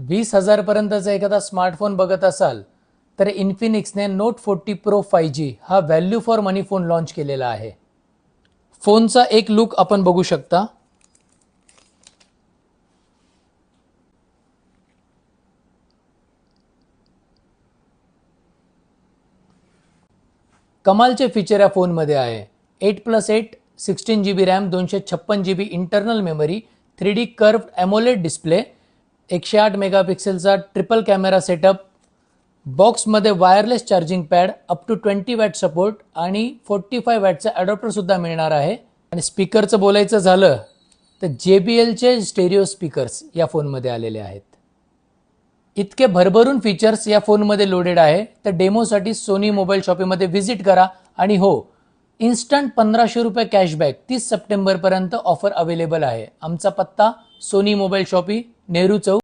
20,000 पर्यंतचा एखादा स्मार्टफोन बघत असाल तर इन्फिनिक्सने नोट 40 प्रो 5G हा value for money phone launch केलेला आहे. फोनचा एक लुक आपण बघू शकता. कमालचे फीचर या फोनमध्ये आहे. 8+8 16GB RAM, 256GB internal memory, 3D curved AMOLED display, 108 मेगापिक्सेलचा ट्रिपल कॅमेरा सेटअप, बॉक्समध्ये wireless charging pad, up to 20 watt support आणि 45 वॅटचा अडॉप्टर सुद्धा मिळणार आहे. आणि स्पीकरचं बोलायचं झालं तर JBLचे स्टेरिओ स्पीकर्स या फोनमध्ये आलेले आहेत. इतके भरभरून फीचर्स या फोनमध्ये लोडेड आहे. तर डेमोसाठी सोनी मोबाईल शॉपीमध्ये व्हिजिट करा. आणि हो, इन्स्टंट 1500 रुपये कॅशबॅक 30 सप्टेंबरपर्यंत ऑफर अवेलेबल आहे. आमचा पत्ता सोनी मोबाईल शॉपी, नेहरू चौक,